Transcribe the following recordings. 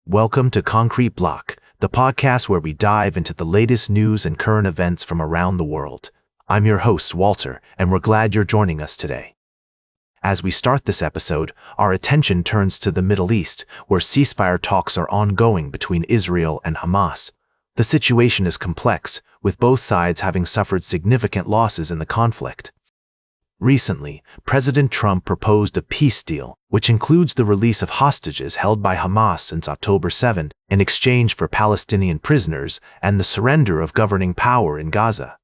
Welcome to Concrete Block, the podcast where we dive into the latest news and current events from around the world. I'm your host, Walter, and we're glad you're joining us today. As we start this episode, our attention turns to the Middle East, where ceasefire talks are ongoing between Israel and Hamas. The situation is complex, with both sides having suffered significant losses in the conflict. Recently, President Trump proposed a peace deal, which includes the release of hostages held by Hamas since October 7 in exchange for Palestinian prisoners and the surrender of governing power in Gaza.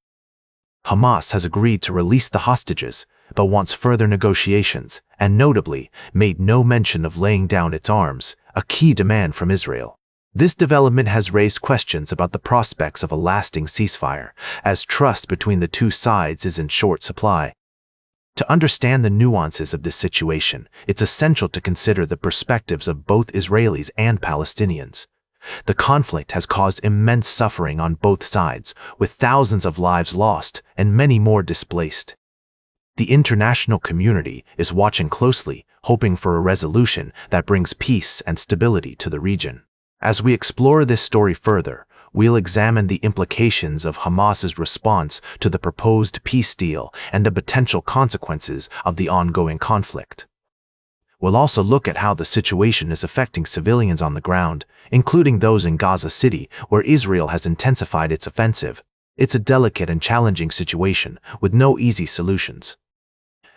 Hamas has agreed to release the hostages, but wants further negotiations, and notably, made no mention of laying down its arms, a key demand from Israel. This development has raised questions about the prospects of a lasting ceasefire, as trust between the two sides is in short supply. To understand the nuances of this situation, it's essential to consider the perspectives of both Israelis and Palestinians. The conflict has caused immense suffering on both sides, with thousands of lives lost and many more displaced. The international community is watching closely, hoping for a resolution that brings peace and stability to the region. As we explore this story further, we'll examine the implications of Hamas's response to the proposed peace deal and the potential consequences of the ongoing conflict. We'll also look at how the situation is affecting civilians on the ground, including those in Gaza City, where Israel has intensified its offensive. It's a delicate and challenging situation, with no easy solutions.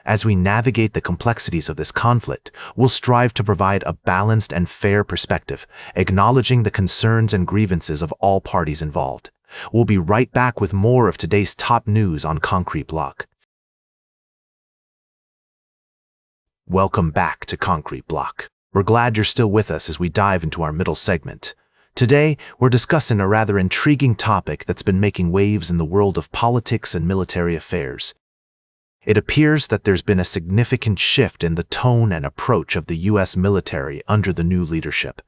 As we navigate the complexities of this conflict, we'll strive to provide a balanced and fair perspective, acknowledging the concerns and grievances of all parties involved. We'll be right back with more of today's top news on Concrete Block. Welcome back to Concrete Block. We're glad you're still with us as we dive into our middle segment. Today, we're discussing a rather intriguing topic that's been making waves in the world of politics and military affairs. It appears that there's been a significant shift in the tone and approach of the U.S. military under the new leadership.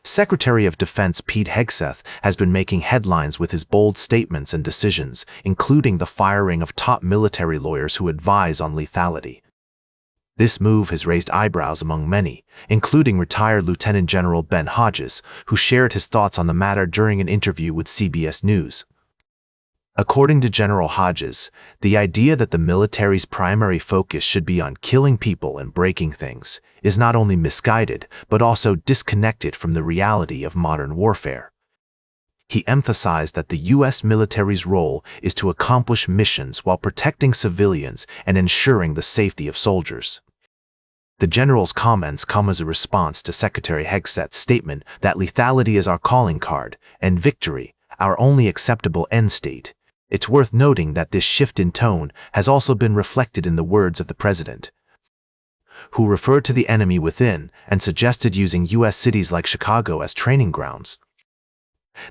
Secretary of Defense Pete Hegseth has been making headlines with his bold statements and decisions, including the firing of top military lawyers who advise on lethality. This move has raised eyebrows among many, including retired Lieutenant General Ben Hodges, who shared his thoughts on the matter during an interview with CBS News. According to General Hodges, the idea that the military's primary focus should be on killing people and breaking things is not only misguided, but also disconnected from the reality of modern warfare. He emphasized that the U.S. military's role is to accomplish missions while protecting civilians and ensuring the safety of soldiers. The general's comments come as a response to Secretary Hegseth's statement that lethality is our calling card and victory, our only acceptable end state. It's worth noting that this shift in tone has also been reflected in the words of the president, who referred to the enemy within and suggested using U.S. cities like Chicago as training grounds.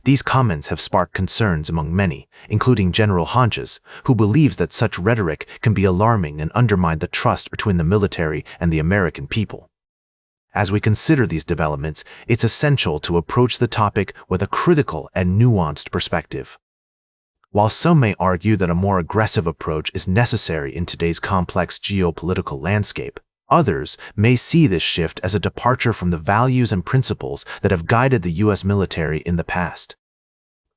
These comments have sparked concerns among many, including General Hodges, who believes that such rhetoric can be alarming and undermine the trust between the military and the American people. As we consider these developments, it's essential to approach the topic with a critical and nuanced perspective. While some may argue that a more aggressive approach is necessary in today's complex geopolitical landscape, others may see this shift as a departure from the values and principles that have guided the U.S. military in the past.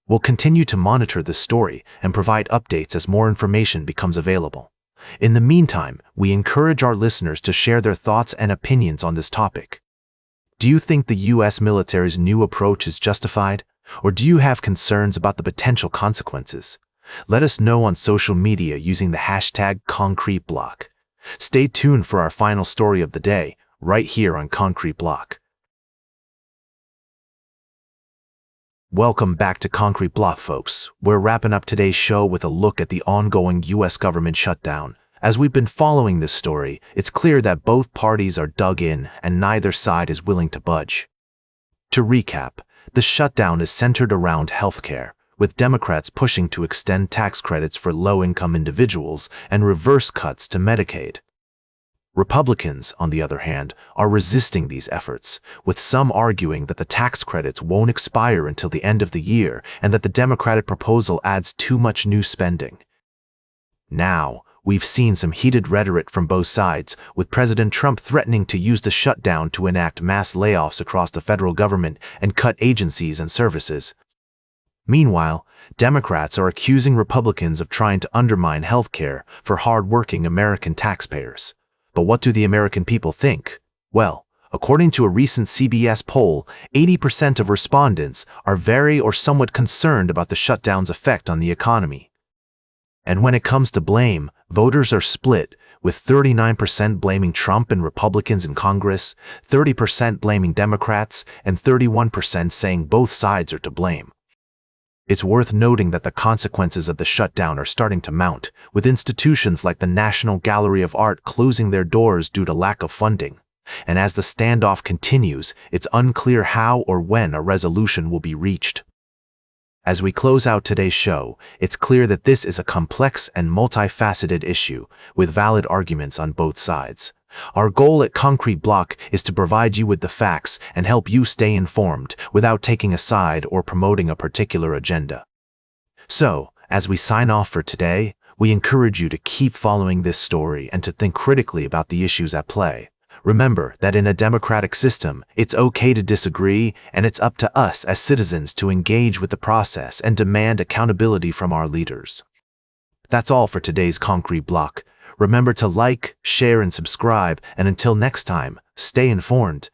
We'll continue to monitor this story and provide updates as more information becomes available. In the meantime, we encourage our listeners to share their thoughts and opinions on this topic. Do you think the U.S. military's new approach is justified? Or do you have concerns about the potential consequences? Let us know on social media using the hashtag #ConcreteBlock. Stay tuned for our final story of the day, right here on Concrete Block. Welcome back to Concrete Block, folks. We're wrapping up today's show with a look at the ongoing U.S. government shutdown. As we've been following this story, it's clear that both parties are dug in and neither side is willing to budge. To recap, the shutdown is centered around healthcare, with Democrats pushing to extend tax credits for low-income individuals and reverse cuts to Medicaid. Republicans, on the other hand, are resisting these efforts, with some arguing that the tax credits won't expire until the end of the year and that the Democratic proposal adds too much new spending. Now, We've seen some heated rhetoric from both sides, with President Trump threatening to use the shutdown to enact mass layoffs across the federal government and cut agencies and services. Meanwhile, Democrats are accusing Republicans of trying to undermine health care for hard-working American taxpayers. But what do the American people think? Well, according to a recent CBS poll, 80% of respondents are very or somewhat concerned about the shutdown's effect on the economy. And when it comes to blame, voters are split, with 39% blaming Trump and Republicans in Congress, 30% blaming Democrats, and 31% saying both sides are to blame. It's worth noting that the consequences of the shutdown are starting to mount, with institutions like the National Gallery of Art closing their doors due to lack of funding. And as the standoff continues, it's unclear how or when a resolution will be reached. As we close out today's show, it's clear that this is a complex and multifaceted issue, with valid arguments on both sides. Our goal at Concrete Block is to provide you with the facts and help you stay informed without taking a side or promoting a particular agenda. So, as we sign off for today, we encourage you to keep following this story and to think critically about the issues at play. Remember that in a democratic system, it's okay to disagree, and it's up to us as citizens to engage with the process and demand accountability from our leaders. That's all for today's Concrete Block. Remember to like, share, and subscribe, and until next time, stay informed,